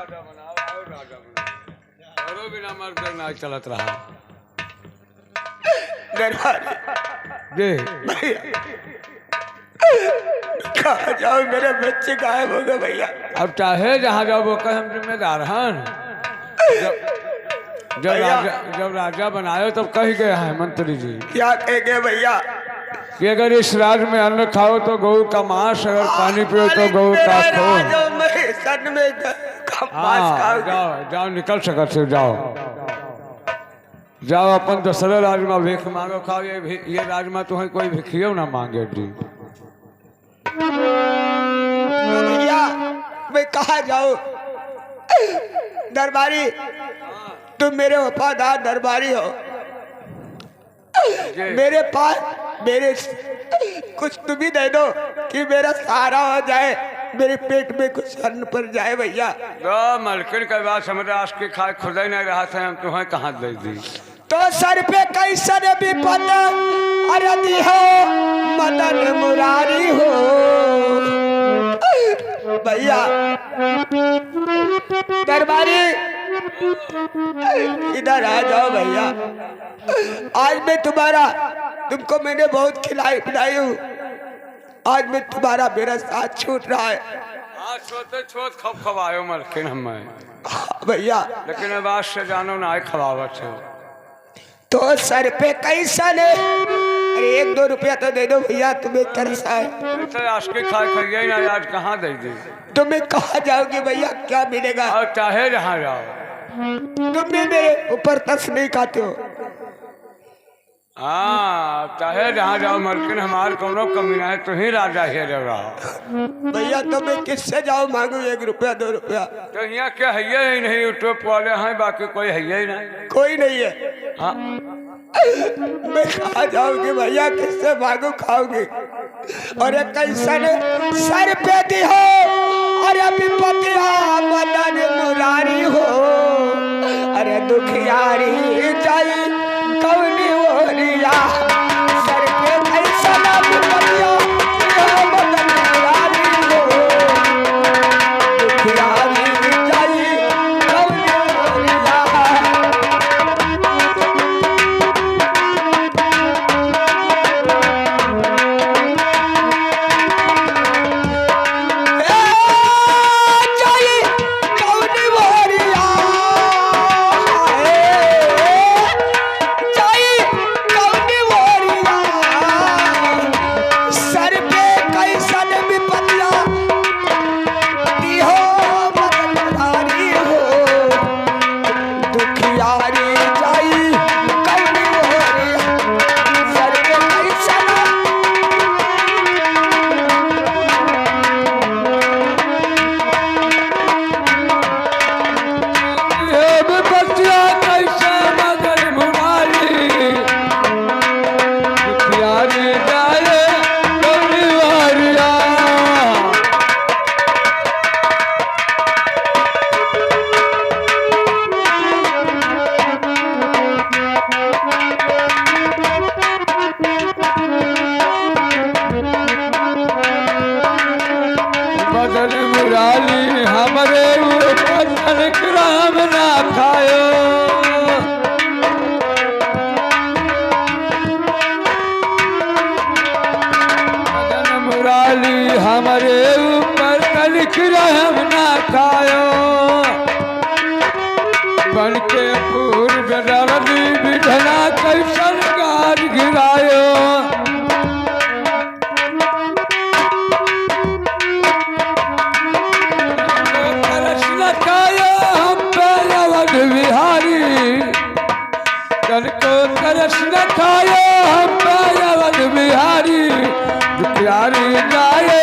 राजा बनाओ और राजा बनाओ और बिना मर्द ना चलत रहा दरबारी दे कहा जाओ, मेरे बच्चे गायब हो गए भैया। अब चाहे जहाँ जाओ वो कहे हम जिम्मेदार हैं। जब राजा बनाए तब कह गए हैं मंत्री जी। क्या कह गए भैया? कि अगर इस राज में अन्न खाओ तो गऊ का मांस, अगर पानी पियो तो गऊ का खून। हाँ, जाओ जाओ निकल सकते हो, जाओ अपन दूसरे राज में भीख मांगो खाओ। ये राज में तुम्हें कोई भिखियो ना मांगे जी। भैया मैं कहा जाऊं? दरबारी तुम मेरे वफादार दरबारी हो, मेरे पास मेरे कुछ तुम ही दे दो कि मेरा सहारा हो जाए, मेरे पेट में कुछ अन्न पर जाए भैया। तो मलकिन के बाद समझ आज के खाए खुद ही नहीं रहा था, हम तुम्हें कहाँ दे दी। तो सर पे कैसन विपद अरदी हो मदन मुरारी हो भैया। दरबारी इधर आ जाओ भैया। आज मैं तुमको मैंने बहुत खिलाई पिलाई हूँ, आज मैं तुम्हारा मेरा साथ छूट रहा है। छोटे छोट खब खवायो मलकिन हमें भैया, लेकिन अब आज से जानो ना खवावत हो। तो सर पे कैसन, अरे 1-2 रुपया तो दे दो भैया, तुम्हें तरसा है। आज के खाए खाइए ना, आज कहाँ दे दी। तुम्हें कहाँ जाओगे भैया, क्या मिलेगा? और चाहे जहाँ जाओ, तुम भी मेरे ऊपर तरस नहीं खाते हो। हाँ, चाहे जहाँ जाओ मलकिन, हमारे कोनो कमी ना है, तो ही राजा ही रहो भैया। तो मैं किससे जाओ मांगू 1 रुपया 2 रुपया? तो यहाँ क्या है ही नहीं, यूट्यूब वाले हैं, बाकी कोई है ही नहीं, कोई नहीं है। हाँ। मैं कहा जाऊंगी भैया, किससे मांगू खाऊंगी? और एक कैसन सर पे दी हो और विपतिया मदन मुरारी हो, अरे दुखियारी जाई कौनी ओरिया। सर पे कैसन विपतिया मदन मुरारी हो, दुखियारी जाई कौनी ओरिया। हमारे ऊपर कलिक रहम ना खायो, बन के पूर्व रवि विधना कैसन गाज गिरायो। कृष्ण खायो हम पे अवध बिहारी, कल को कृष्ण खायो हम पे अवध बिहारी। दुखियारी जाए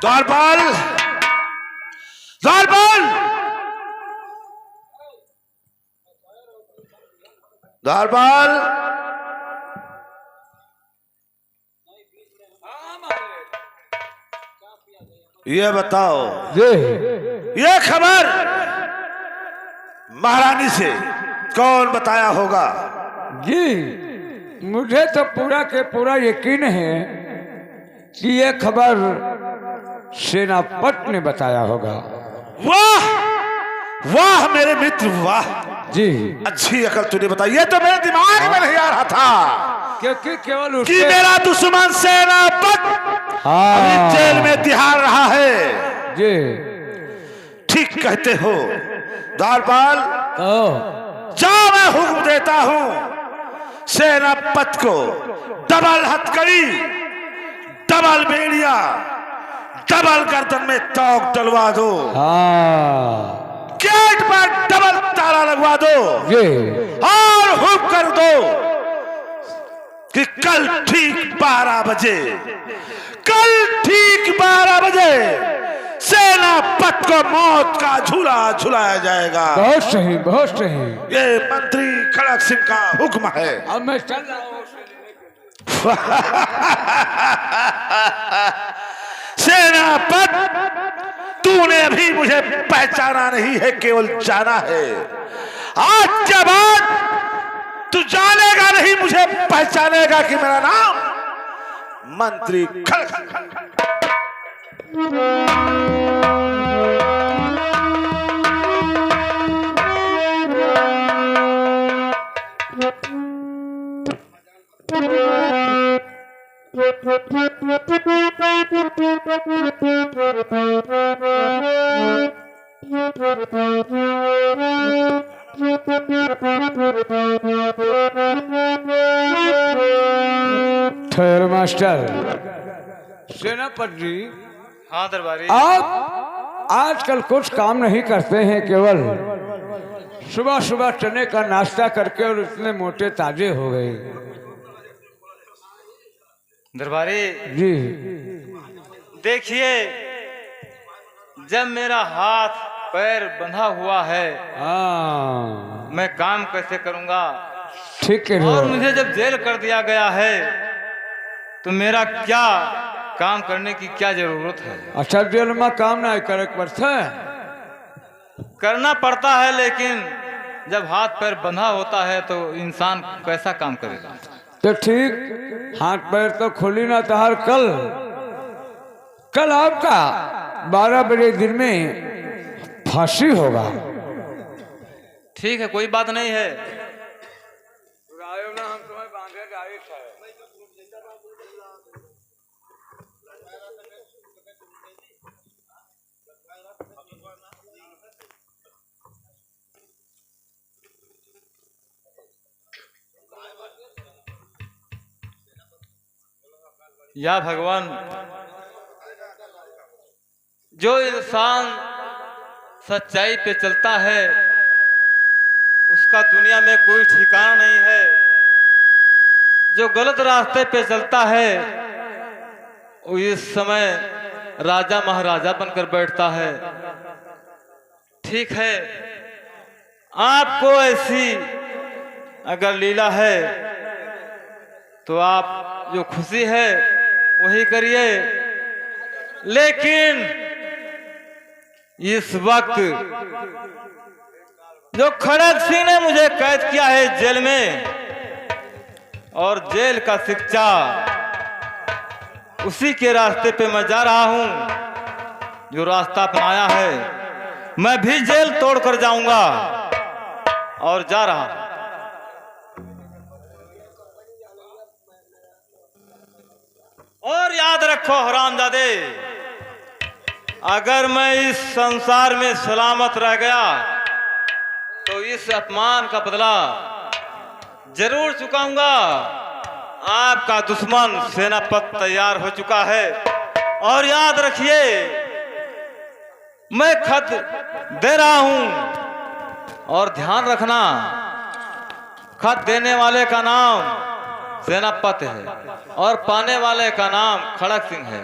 द्वारपाल, द्वारपाल, द्वारपाल, ये बताओ जी ये खबर महारानी से कौन बताया होगा? जी, मुझे तो पूरा के पूरा यकीन है कि ये खबर सेनापति ने बताया होगा। वाह वाह मेरे मित्र वाह, जी, अच्छी अकल तूने बताई। ये तो मेरे दिमाग में नहीं आ रहा था क्योंकि केवल कि उसके मेरा दुश्मन सेनापति अभी जेल में तिहार रहा है। जी ठीक कहते हो द्वारपाल, जाओ मैं हुक्म देता हूं सेनापति को डबल हथकड़ी, डबल बेड़िया, डबल गर्दन में तोक डलवा दो, हाँ गेट पर डबल ताला लगवा दो जी, और हुक्म कर दो कि कल ठीक 12 बजे, कल ठीक 12 बजे सेनापति को मौत का झूला झुलाया जाएगा। बहुत सही, बहुत सही। ये मंत्री खड़क सिंह का हुक्म है। अब मैं चल रहा हूँ। सेनापति, तूने अभी मुझे पहचाना नहीं है, केवल जाना है। आज के बाद तू जानेगा नहीं, मुझे पहचानेगा कि मेरा नाम मंत्री खड़क सिंह। ठहर मास्टर। सेनापति जी, हाँ दरबारी। आप आजकल कुछ काम नहीं करते हैं, केवल सुबह सुबह चने का नाश्ता करके और इतने मोटे ताजे हो गए। दरबारी जी देखिए, जब मेरा हाथ पैर बंधा हुआ है, हाँ मैं काम कैसे करूंगा? ठीक है। और मुझे जब जेल कर दिया गया है तो मेरा क्या काम करने की क्या जरूरत है? अच्छा, जेल में काम नहीं करे पड़ता है? करना पड़ता है, लेकिन जब हाथ पैर बंधा होता है तो इंसान कैसा काम करेगा? तो ठीक, हाथ पैर तो खोली ना तहार। कल आपका 12 बजे दिन में फांसी होगा। ठीक है, कोई बात नहीं है। हम तुम्हें बांधे गाड़ी था। या भगवान, जो इंसान सच्चाई पे चलता है उसका दुनिया में कोई ठिकाना नहीं है। जो गलत रास्ते पे चलता है वो इस समय राजा महाराजा बनकर बैठता है। ठीक है, आपको ऐसी अगर लीला है तो आप जो खुशी है वही करिए, लेकिन इस वक्त जो खड़क सिंह ने मुझे कैद किया है जेल में, और जेल का शिक्षा उसी के रास्ते पे मैं जा रहा हूं जो रास्ता अपनाया है। मैं भी जेल तोड़कर जाऊंगा और जा रहा हूं। और याद रखो हरामजादे, अगर मैं इस संसार में सलामत रह गया तो इस अपमान का बदला जरूर चुकाऊंगा। आपका दुश्मन सेनापति तैयार हो चुका है, और याद रखिए मैं खत दे रहा हूं, और ध्यान रखना खत देने वाले का नाम सेनापति है और पाने वाले का नाम खड़क सिंह है।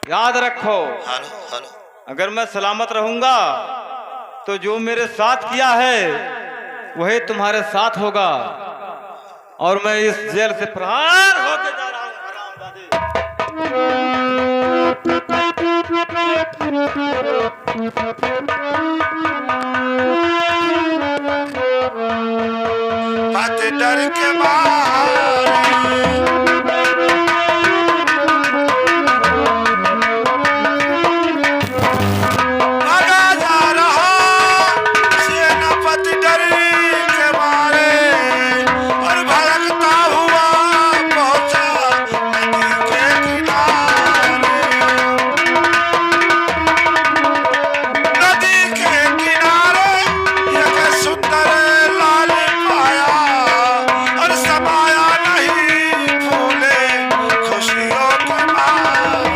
याद रखो, अगर मैं सलामत रहूंगा तो जो मेरे साथ किया है वही तुम्हारे साथ होगा। और मैं इस जेल से फरार होके जा रहा हूं मत डर के मारे भागा जा रहा सेनापति डर के मारे और भड़कता हुआ पहुंचा नदी के किनारे। नदी के किनारे एक सुंदर लाल पाया और समाया नहीं फूले खुशियों के मारे।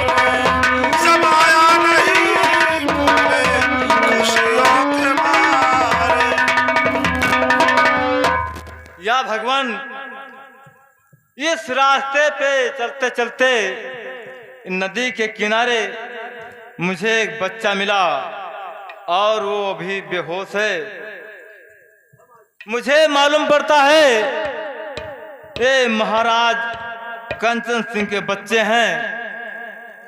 समाया नहीं फूले खुशियों के मारे। या भगवान, इस रास्ते पे चलते चलते नदी के किनारे मुझे एक बच्चा मिला और वो अभी बेहोश है। मुझे मालूम पड़ता है ये महाराज कंचन सिंह के बच्चे हैं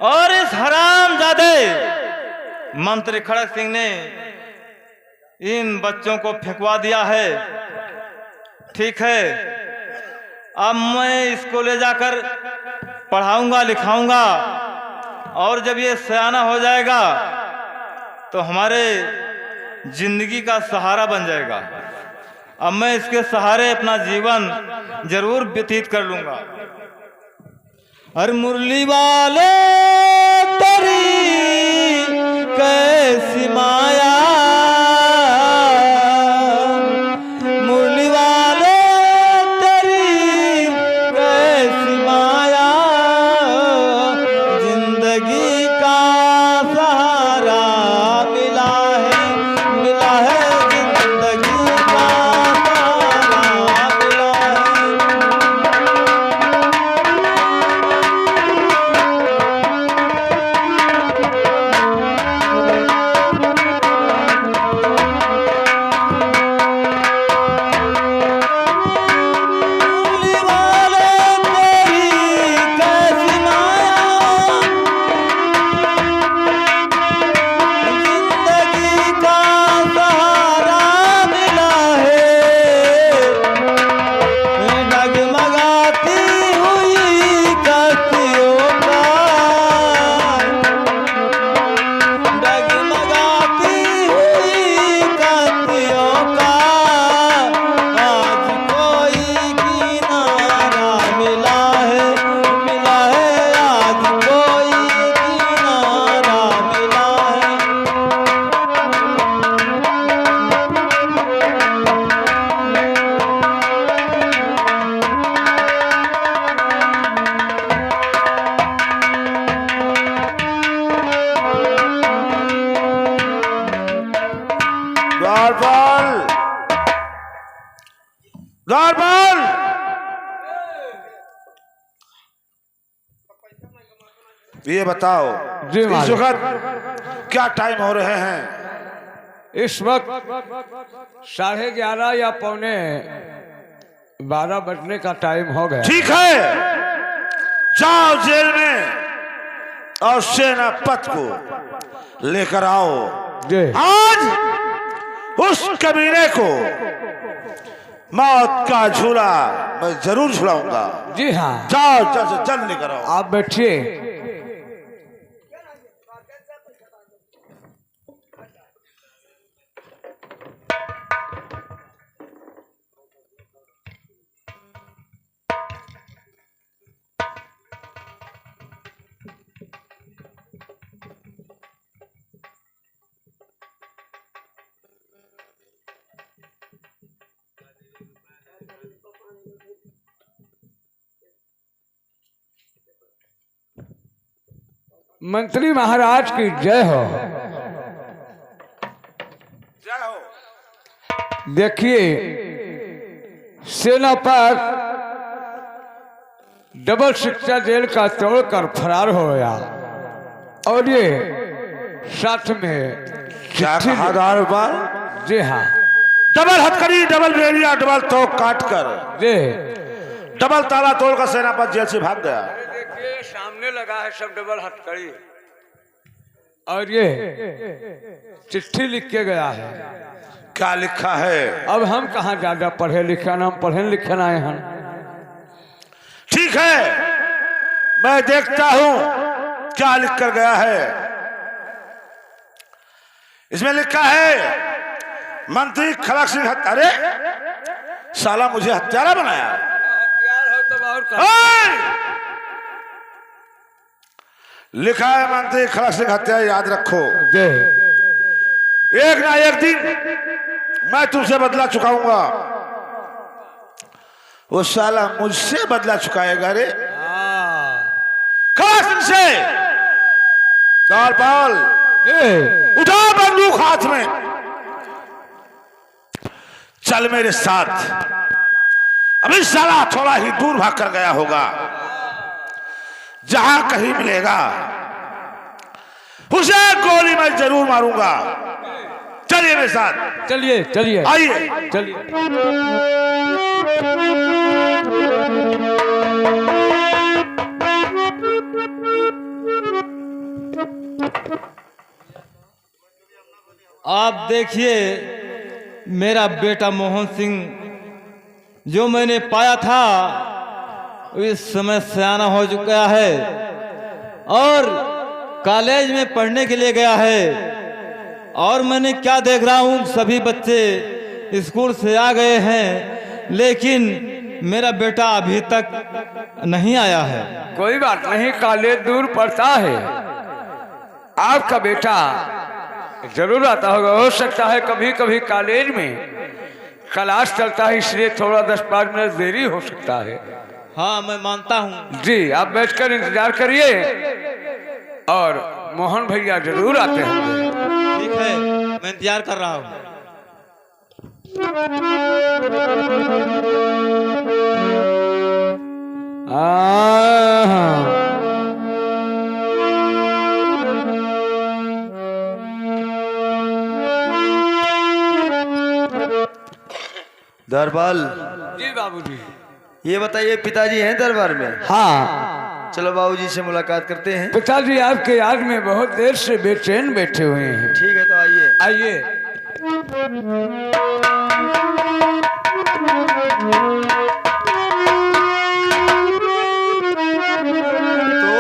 और इस हरामजादे मंत्री खड़क सिंह ने इन बच्चों को फेंकवा दिया है। ठीक है, अब मैं इसको ले जाकर पढ़ाऊंगा लिखाऊंगा और जब ये सयाना हो जाएगा तो हमारे जिंदगी का सहारा बन जाएगा। अब मैं इसके सहारे अपना जीवन जरूर व्यतीत कर लूंगा। अरे मुरली वाले तेरी कैसी माया, मुरली वाले तेरी कैसी माया, जिंदगी का सहारा मिला है जिंदगी का सहारा मिला है। द्वारपाल, ये बताओ जी इस महाराज। वक्त क्या टाइम हो रहे हैं? इस वक्त 11:30 या 11:15 बजने का टाइम हो गया। ठीक है, जाओ जेल में और सेनापत को लेकर आओ। जी आज उस कमीने को मौत का झूला मैं जरूर झुलाऊंगा। जी हाँ, जाओ जल्द से जल्द लेकर आओ। आप बैठिए। मंत्री महाराज की जय हो। जय हो। देखिए, सेना पर डबल शिक्षा जेल का तोड़कर फरार हो गया। और ये साथ में क्या चिट्ठी कहा दारोबार? जी हाँ डबल हथकड़ी, डबल बेड़िया, डबल तो काट कर, जी डबल ताला तोड़कर सेनापति जेल से भाग गया। देखिए सामने लगा है सब डबल हथकड़ी और ये चिट्ठी लिख के गया है। क्या लिखा है? अब हम कहाँ ज्यादा पढ़े लिखे ना, हम पढ़े लिखे ना हैं। ठीक है, मैं देखता हूं क्या लिख कर गया है। इसमें लिखा है मंत्री खड़क सिंह अरे साला मुझे हत्यारा बनाया। हथियार हो तब और लिखा है मंत्री खड़क सिंह हत्यारा, याद रखो। जी एक ना एक दिन मैं तुमसे बदला चुकाऊंगा। वो साला मुझसे बदला चुकाएगा रे खड़क सिंह से। दालपाल जी उठा बंदूक हाथ में, चल मेरे साथ। अभी साला थोड़ा ही दूर भाग कर गया होगा, जहां कहीं मिलेगा उसे गोली मैं जरूर मारूंगा। चलिए मेरे साथ, चलिए चलिए आइए। चलिए। आप देखिए मेरा बेटा मोहन सिंह जो मैंने पाया था इस समय सयाना हो चुका है और कॉलेज में पढ़ने के लिए गया है। और मैंने क्या देख रहा हूँ, सभी बच्चे स्कूल से आ गए हैं लेकिन मेरा बेटा अभी तक नहीं आया है। कोई बात नहीं, कॉलेज दूर पड़ता है, आपका बेटा जरूर आता होगा। हो सकता है कभी कभी कॉलेज में क्लास चलता है इसलिए थोड़ा 10-5 मिनट देरी हो सकता है। हाँ मैं मानता हूँ। जी आप बैठकर इंतजार करिए और मोहन भैया जरूर आते होंगे। ठीक है, मैं इंतजार कर रहा हूँ। दरबार जी बाबूजी। ये बताइए पिताजी हैं दरबार में? हाँ चलो बाबूजी से मुलाकात करते हैं। पिताजी आपके याद में बहुत देर से बेचैन बैठे हुए हैं। ठीक है तो आइए। आइए। तो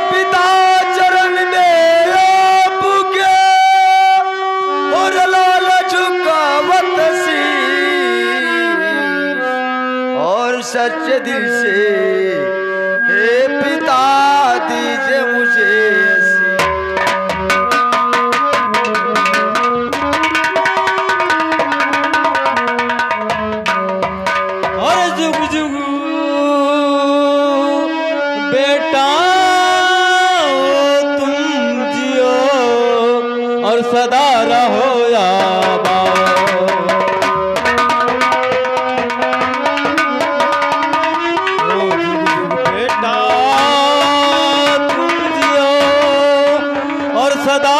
पिता चरण में आपके और लाल झुकावत सी और सच्चे दिल से हे पिता दीजिए मुझे ऐसी। और जुग जुग बेटा तुम जियो और सदा रहो याबाद। ओ जुग जुग बेटा तुम जियो और सदा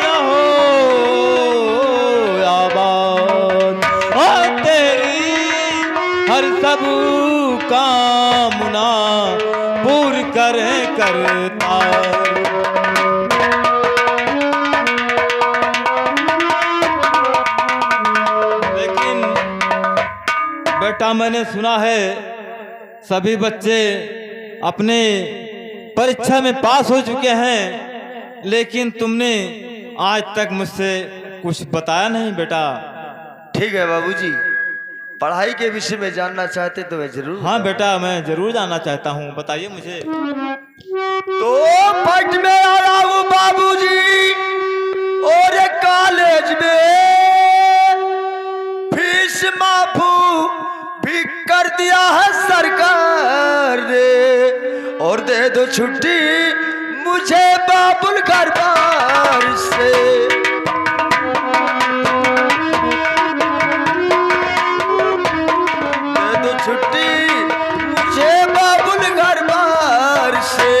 रहो याबाद। और तेरी हर सब कामना पूरी करे करता। लेकिन बेटा मैंने सुना है सभी बच्चे अपने परीक्षा में पास हो चुके हैं लेकिन तुमने आज तक मुझसे कुछ बताया नहीं बेटा। ठीक है बाबूजी, पढ़ाई के विषय में जानना चाहते तो मैं जरूर। हाँ बेटा मैं जरूर जानना चाहता हूँ, बताइए मुझे। तो पट में आया हूँ बाबूजी और कॉलेज में फीस माफ भी कर दिया है सरकार ने और दे दो छुट्टी मुझे बाबुल घर बार से। दे दो छुट्टी मुझे बाबुल घर बार से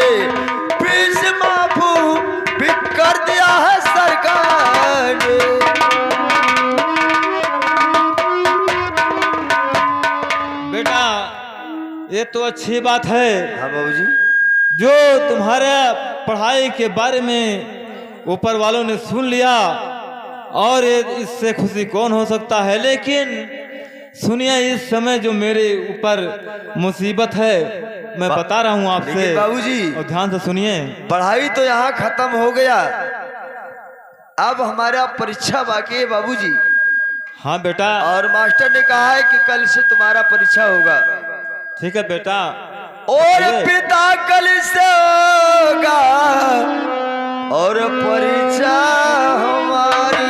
फीस माफ तो अच्छी बात है हाँ बाबूजी। जो तुम्हारे पढ़ाई के बारे में ऊपर वालों ने सुन लिया, और इससे खुशी कौन हो सकता है। लेकिन सुनिए, इस समय जो मेरे ऊपर मुसीबत है मैं बता रहा हूँ आपसे लेकिन बाबूजी, और ध्यान से सुनिए। पढ़ाई तो यहाँ खत्म हो गया, अब हमारा परीक्षा बाकी है बाबूजी। हाँ बेटा। और मास्टर ने कहा है कि कल से तुम्हारा परीक्षा होगा। ठीक है बेटा। और पिता कल से होगा और परीक्षा हमारी।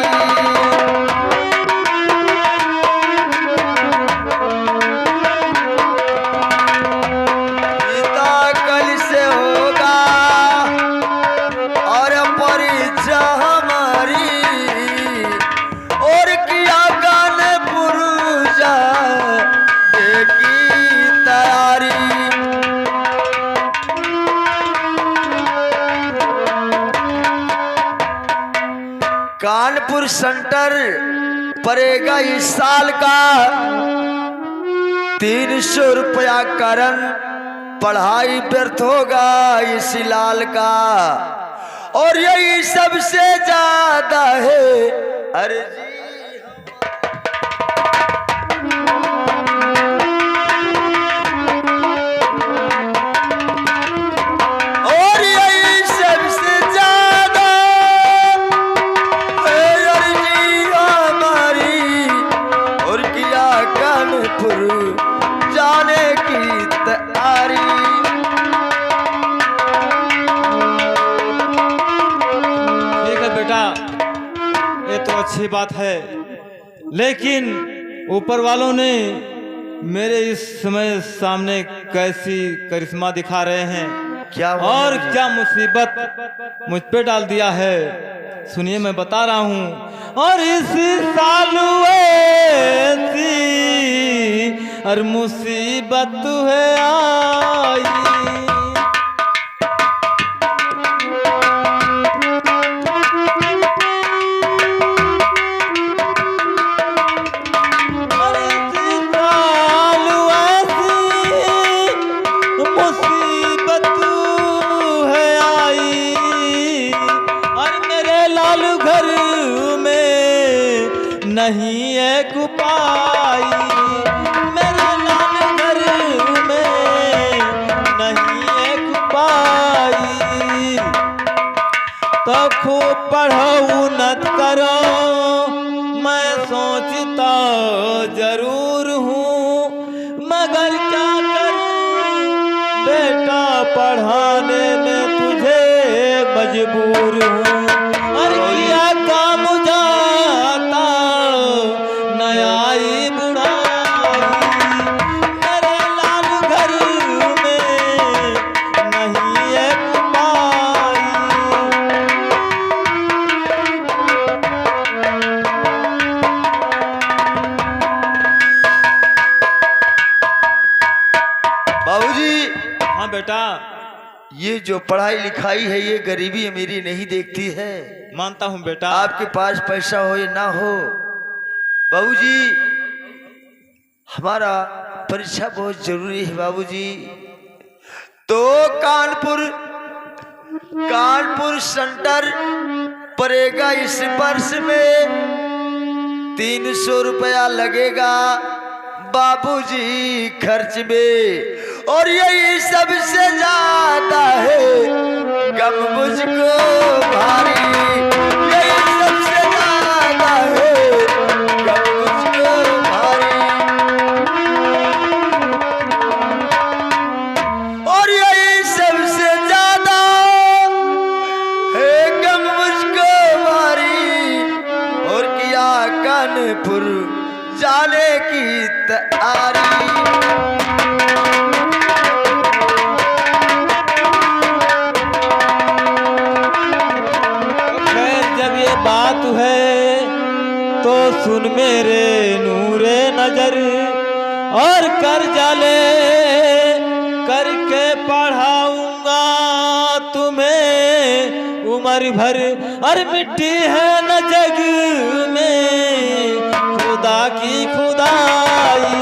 पिता कल से होगा और परीक्षा हमारी। और किया गान पुरुषा की तैयारी। कानपुर सेंटर पड़ेगा इस साल का 300 रुपया कारण पढ़ाई व्यर्थ होगा इस लाल का। और यही सबसे ज्यादा है अर्जी। और यही सबसे ज्यादा है अर्जी हमारी। और किया कानपुर जाने की तैयारी। ठीक है बेटा, ये तो अच्छी बात है, लेकिन ऊपर वालों ने मेरे इस समय सामने कैसी करिश्मा दिखा रहे हैं, क्या हुआ और मुझे? क्या मुसीबत मुझ पे डाल दिया है। सुनिए, मैं बता रहा हूँ। और इस साल ऐसी और मुसीबत है आई। नहीं एक उपाय मेरे लाल घर में, नहीं एक उपाय। तो खूब पढ़ो उन्नत करो, मैं सोचता जरूर हूँ, मगर क्या करूँ बेटा, पढ़ाने में तुझे मजबूर हूँ। और किया काम जाता नयाई बुढ़ाई, मेरे लाल घर में नहीं एक उपाय। बाबूजी, हाँ बेटा, ये जो पढ़ाई लिखाई है ये गरीबी अमीरी नहीं देखती है। मानता हूँ बेटा। आपके पास पैसा हो या ना हो, बाबूजी हमारा परीक्षा बहुत जरूरी है बाबूजी। तो कानपुर सेंटर पड़ेगा इस वर्ष में 300 रुपया लगेगा बाबूजी खर्च में। और यही सबसे ज्यादा है गम मुझको भारी। यही सबसे ज्यादा है गम मुझको भारी। और यही सबसे ज्यादा है गम मुझको भारी। और किया कानपुर जाने की तैयारी। बात है तो सुन मेरे नूरे नजर, और कर जाले करके पढ़ाऊंगा तुम्हें उम्र भर। और मिट्टी है न जग में खुदा की खुदाई,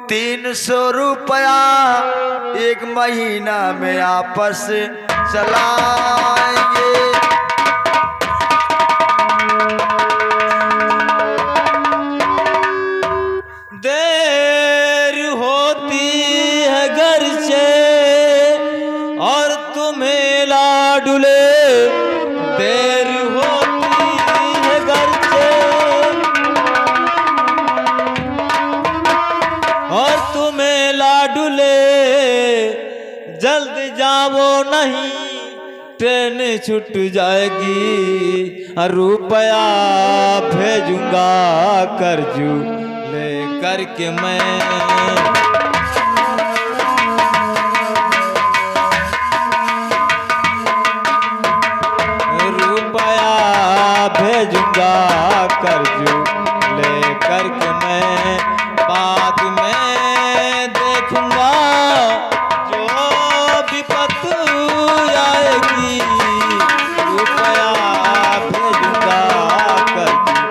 300 रुपया एक महीना में आपस चलाएंगे। देर होती है घर से और तुम्हें लाडुले, देर होती है घर से और तुम्हें लाडुले, जल्द जाओ नहीं ट्रेन छूट जाएगी, रुपया भेजूंगा कर्जू ले करके मैं। रुपया भेजूंगा कर्जू ले करके मैं, बाद में देखूंगा जो विपत आएगी, रुपया भेजूंगा कर्जू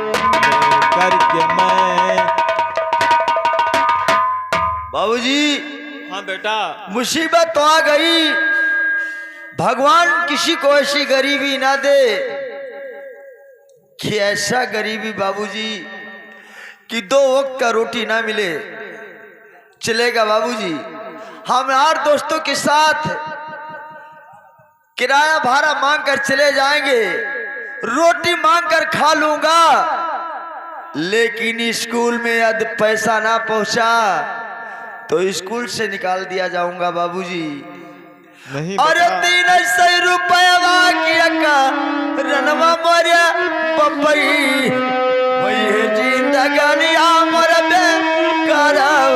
ले करके मैं। बाबूजी हाँ बेटा। मुसीबत तो आ गई, भगवान किसी को ऐसी गरीबी ना दे कि ऐसा गरीबी बाबूजी कि 2 वक्त का रोटी ना मिले। चलेगा बाबूजी, हम 8 दोस्तों के साथ किराया भाड़ा मांग कर चले जाएंगे, रोटी मांग कर खा लूंगा, लेकिन स्कूल में यदि पैसा ना पहुंचा तो स्कूल से निकाल दिया जाऊंगा बाबूजी। नहीं अरे 300 रुपया किया का रनवा मरिया पपई, वही जिंदगानी हमर बेकरार।